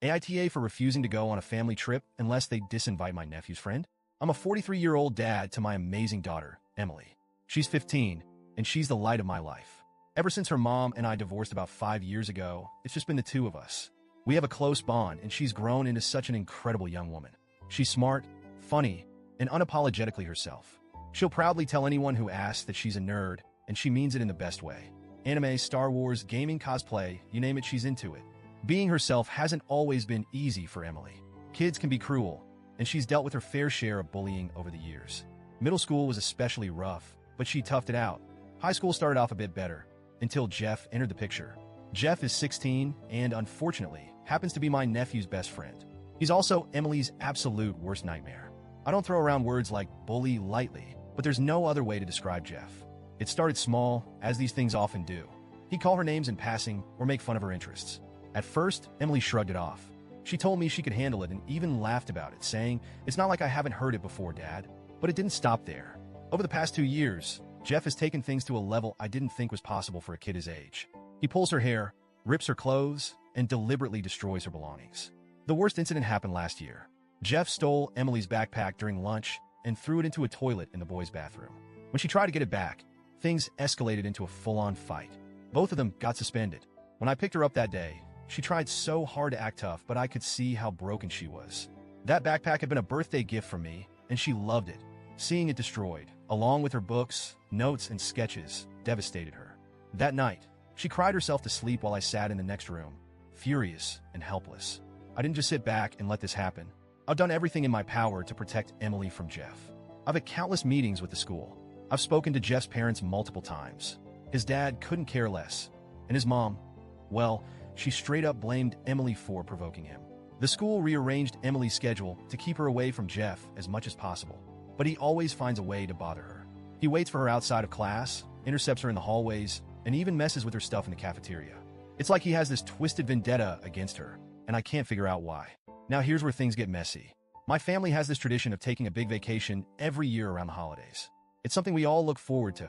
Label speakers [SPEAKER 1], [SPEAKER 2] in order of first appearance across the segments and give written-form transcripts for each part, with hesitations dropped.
[SPEAKER 1] AITA for refusing to go on a family trip unless they disinvite my nephew's friend? I'm a 43-year-old dad to my amazing daughter, Emily. She's 15, and she's the light of my life. Ever since her mom and I divorced about 5 years ago, it's just been the two of us. We have a close bond, and she's grown into such an incredible young woman. She's smart, funny, and unapologetically herself. She'll proudly tell anyone who asks that she's a nerd, and she means it in the best way. Anime, Star Wars, gaming, cosplay, you name it, she's into it. Being herself hasn't always been easy for Emily. Kids can be cruel, and she's dealt with her fair share of bullying over the years. Middle school was especially rough, but she toughed it out. High school started off a bit better, until Jeff entered the picture. Jeff is 16 and, unfortunately, happens to be my nephew's best friend. He's also Emily's absolute worst nightmare. I don't throw around words like bully lightly, but there's no other way to describe Jeff. It started small, as these things often do. He'd call her names in passing or make fun of her interests. At first, Emily shrugged it off. She told me she could handle it and even laughed about it, saying, "It's not like I haven't heard it before, Dad." But it didn't stop there. Over the past 2 years, Jeff has taken things to a level I didn't think was possible for a kid his age. He pulls her hair, rips her clothes, and deliberately destroys her belongings. The worst incident happened last year. Jeff stole Emily's backpack during lunch and threw it into a toilet in the boys' bathroom. When she tried to get it back, things escalated into a full-on fight. Both of them got suspended. When I picked her up that day, she tried so hard to act tough, but I could see how broken she was. That backpack had been a birthday gift from me, and she loved it. Seeing it destroyed, along with her books, notes, and sketches, devastated her. That night, she cried herself to sleep while I sat in the next room, furious and helpless. I didn't just sit back and let this happen. I've done everything in my power to protect Emily from Jeff. I've had countless meetings with the school. I've spoken to Jeff's parents multiple times. His dad couldn't care less. And his mom, well, she straight up blamed Emily for provoking him. The school rearranged Emily's schedule to keep her away from Jeff as much as possible. But he always finds a way to bother her. He waits for her outside of class, intercepts her in the hallways, and even messes with her stuff in the cafeteria. It's like he has this twisted vendetta against her, and I can't figure out why. Now here's where things get messy. My family has this tradition of taking a big vacation every year around the holidays. It's something we all look forward to.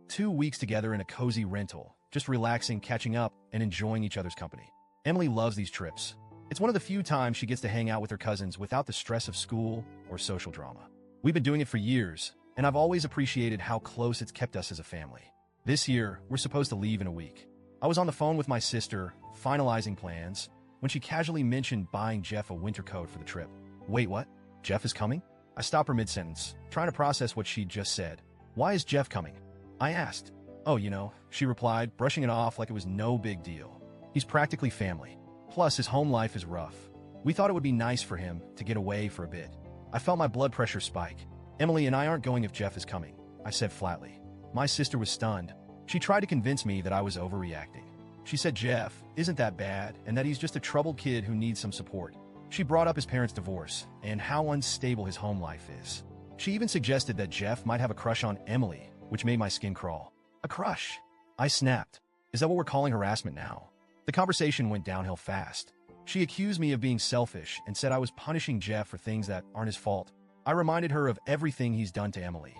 [SPEAKER 1] 2 weeks together in a cozy rental, just relaxing, catching up, and enjoying each other's company. Emily loves these trips. It's one of the few times she gets to hang out with her cousins without the stress of school or social drama. We've been doing it for years, and I've always appreciated how close it's kept us as a family. This year, we're supposed to leave in a week. I was on the phone with my sister, finalizing plans, when she casually mentioned buying Jeff a winter coat for the trip. Wait, what? Jeff is coming? I stopped her mid-sentence, trying to process what she'd just said. Why is Jeff coming? I asked. Oh, she replied, brushing it off like it was no big deal. He's practically family. Plus, his home life is rough. We thought it would be nice for him to get away for a bit. I felt my blood pressure spike. Emily and I aren't going if Jeff is coming, I said flatly. My sister was stunned. She tried to convince me that I was overreacting. She said Jeff isn't that bad and that he's just a troubled kid who needs some support. She brought up his parents' divorce and how unstable his home life is. She even suggested that Jeff might have a crush on Emily, which made my skin crawl. A crush? I snapped. Is that what we're calling harassment now? The conversation went downhill fast. She accused me of being selfish and said I was punishing Jeff for things that aren't his fault. I reminded her of everything he's done to Emily.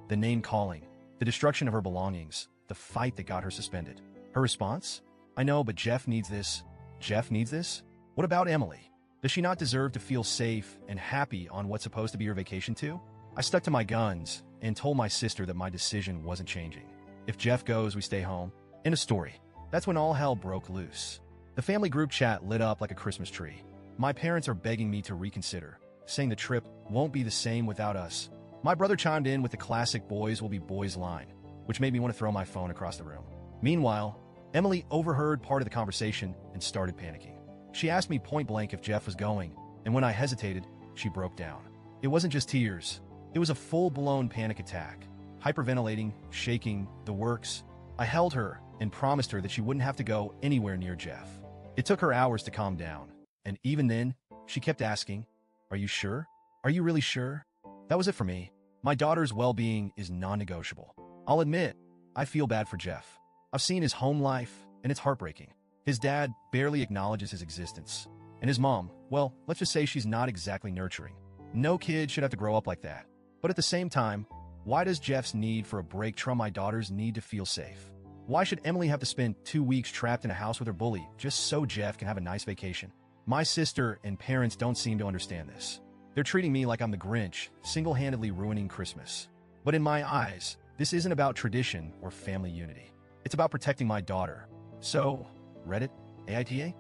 [SPEAKER 1] The name-calling, the destruction of her belongings, the fight that got her suspended. Her response? I know, but Jeff needs this. Jeff needs this? What about Emily? Does she not deserve to feel safe and happy on what's supposed to be her vacation too? I stuck to my guns and told my sister that my decision wasn't changing. If Jeff goes, we stay home. End of story. That's when all hell broke loose. The family group chat lit up like a Christmas tree. My parents are begging me to reconsider, saying the trip won't be the same without us. My brother chimed in with the classic boys will be boys line, which made me want to throw my phone across the room. Meanwhile, Emily overheard part of the conversation and started panicking. She asked me point blank if Jeff was going, and when I hesitated, she broke down. It wasn't just tears. It was a full-blown panic attack. Hyperventilating, shaking, the works. I held her and promised her that she wouldn't have to go anywhere near Jeff. It took her hours to calm down, and even then, she kept asking, "Are you sure? Are you really sure?" That was it for me. My daughter's well-being is non-negotiable. I'll admit, I feel bad for Jeff. I've seen his home life, and it's heartbreaking. His dad barely acknowledges his existence. And his mom, well, let's just say she's not exactly nurturing. No kid should have to grow up like that. But at the same time, why does Jeff's need for a break trump my daughter's need to feel safe? Why should Emily have to spend 2 weeks trapped in a house with her bully just so Jeff can have a nice vacation? My sister and parents don't seem to understand this. They're treating me like I'm the Grinch, single-handedly ruining Christmas. But in my eyes, this isn't about tradition or family unity. It's about protecting my daughter. So, Reddit, AITA?